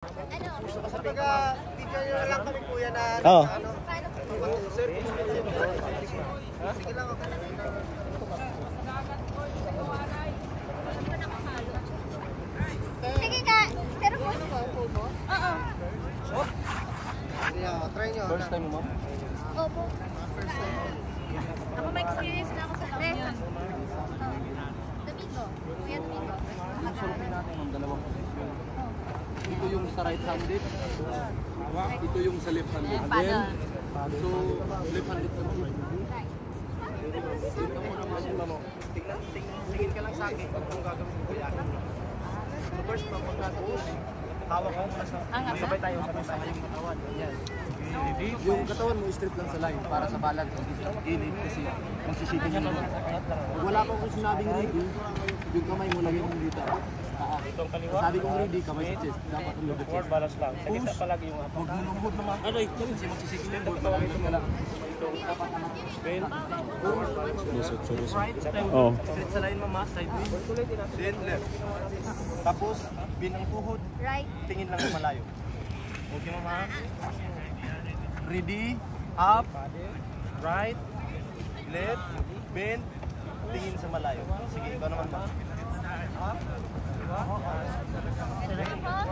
Video nyo na lang kami kuya na Oo. Sige lang ako. Sige ka, pero post mo. Oo. Try nyo. First time mo? Opo. First time. Ako may experience na ako sa Resa. Domingo. Kuya Domingo. Survey natin ng dalawang position. Ito yung sa right-handed. Ito yung sa left-handed. So, left-handed sa right. Tingin ka lang sa akin kung gagawin ko yan. So first, pag nasa tubig, hawak mo muna sa sabay tayo sabay yung katawan. Yan. Yung katawan mo straight lang sa line para sa balance ang init kasi magsisipin yun naman. Pag wala pa akong sinabing ready, yung kamay mo lagyan mo dito. Sabi kong ready, kamay sa chest. Dapat ang lubot chest. Balance lang. Sa gitna palagi yung Huwag mo lumuhod naman. Ano ito? Kasi magsisipin yung board. Malaki ka lang. Oh. Straight sa line mama, side win. Then left. Tapos, binang tuhod. Right. Tingin lang sa malayo. Okay mama? Ready, up, right, left, bend, tingin sa malayo. Sige, ikaw naman ba?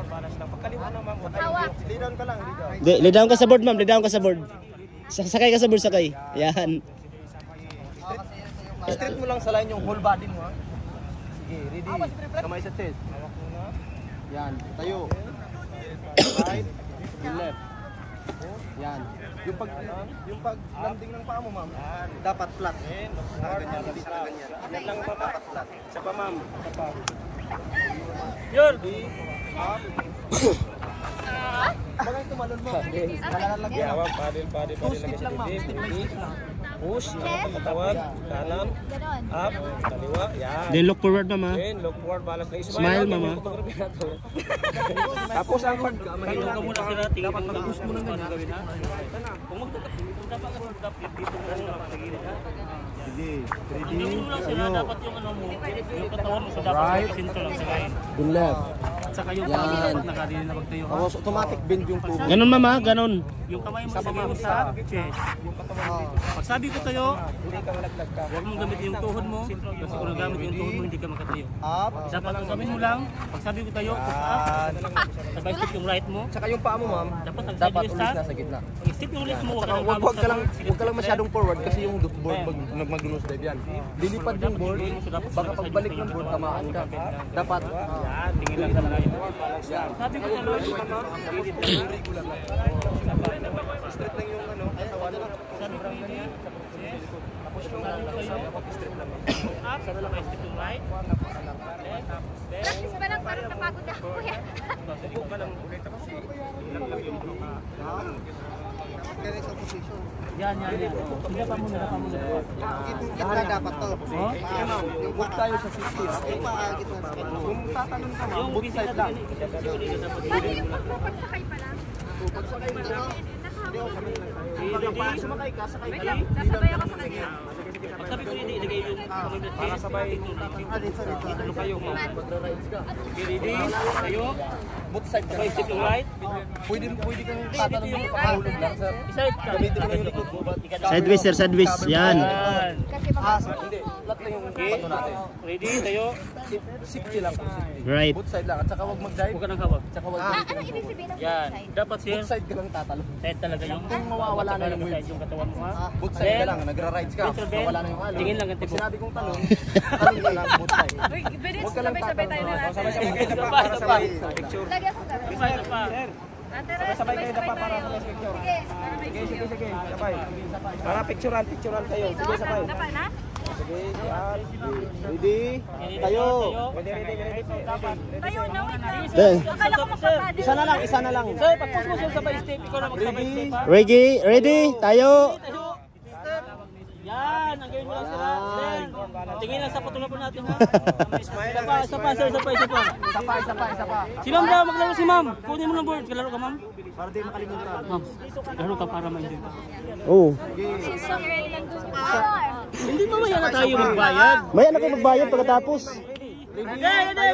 Balas lang. Pagkaliwa naman, Hawak. lay down ka lang, lay down. Lay down ka sa board, ma'am. Lay down ka sa board. Sakay ka sa board, sakay. Yan. Straight mo lang sa line yung whole body mo, ha? Sige, ready. Kamay sa chest. Yan. Tayo. Right, Left. Yan. yung pag landing ng paa mo, ma'am, dapat flat. Nakaganyan, hindi nakaganyan. Yan lang, ma'am, dapat flat. Isa pa, ma'am. Isa pa. Yun! Up. Bagay tumalon mo. Nalalagyan. Two step lang, ma'am. Step by step lang. Push, patawag, kanan, Ganon. up, kaliwa, yan. Then look forward, mama. Then, look forward, balance na. Smile, mama. Tapos ang pag... Kayo ka muna sila, tingin mo na. Push mo na ganyan. Kung dapat ka dito mo lang patigilin, ha? Sige. Hindi mo lang sila, dapat yung ano mo, yung katawan mo sa dapat sa sinto lang sa line. Then left. At saka yung pagi dapat nakadili na magtayo. Tapos automatic bend yung tuhod. Ganun, mama. Ganun. Yung kamay mo sa mo sa chest. Pag sabi ko tayo, huwag mong gamitin yung tuhod mo. Kasi kung nagamit yung tuhod mo, hindi ka makatayo. Up. Isa pa gawin mo lang, pag sabi ko tayo, push up, sabay step yung right mo. Tsaka yung paa mo, ma'am, Dapat dapat ulit ulis na sa gitna. step yung left mo, Saka huwag ka lang masyadong forward kasi yung board mag-nose dive yan. Lilipad yung board, baka pagbalik ng board, tamaan ka. Dapat, yan, tingin lang talaga yun. Sabi ko tuloy, straight lang yung ano, katawan. sabi ko hindi. Tapos yung straight lang. Up, sabay step yung right. Left, Practice pa lang, parang napagod na ako, kuya. subukan ka lang ulit kasi lang yung Ganito position. yan. Sige pa muna. Gitna dapat to. Yung boot tayo sa 60. Yung paa, gitna. Kung tatalon ka, ma'am, boot side lang. Paano yung pagpapagsakay pa lang? Pagsakay mo na, sumakay ka, sakay ka lang. Sasabay ako sa kanya. Sabi ko hindi, ilagay yung kamay na para sabay dito kayo. Magra-rides ka. Ready? Tayo. Boot side ka. Sabay step yung right. Pwede kang tatalon mo pakahulog lang, sir. Iside ka. Gamitin mo yung likod mo. Sideways, sir. Sideways. Yan. Yan. Kasi baka Hindi, flat lang yung pato natin. Ready? Tayo. Safety lang. Right. Boot side lang. At saka huwag mag-dive. Huwag ka nang hawak. Tsaka huwag anong ibig sabihin ng Yan. side? Dapat sir. boot side ka lang tatalon. Side talaga yung. Kung mawawala na yung side wheels. yung katawan mo ha. Boot side ka lang, nagra-rides ka. Mawala na yung halo. Tingin lang ang Pag tipo. sinabi kong talon, talon ka lang, boot side. Huwag ka lang sabay tayo na natin. Sabay sa picture. Lagyan ko gawin. Isa pa. Sabay kayo na pa para sa picture. Sige, para may video. Sige, sabay. Para picturean tayo. Sige, sabay. Tapa na? Sige, yan. Ready? Tayo. Ready. Tayo na, wait lang. Then, Akala ko magpapadil. Isa na lang. Sir, pag-push mo sir sabay step, ikaw na magsabay step ha. ready? Tayo. Yan, ang gawin mo lang sila. Then, tingin lang sa patuloy natin ha. Isa pa sir, isa pa. Isa pa. Si ma'am daw, maglaro si ma'am. Kunin mo ng board, kalaro ka ma'am. Para di makalimutan. Ma'am, laro ka para ma-enjoy ka. Oh. So early lang doon. Hindi ba maya na tayo magbayad? Maya na kayo magbayad pagkatapos. Ready?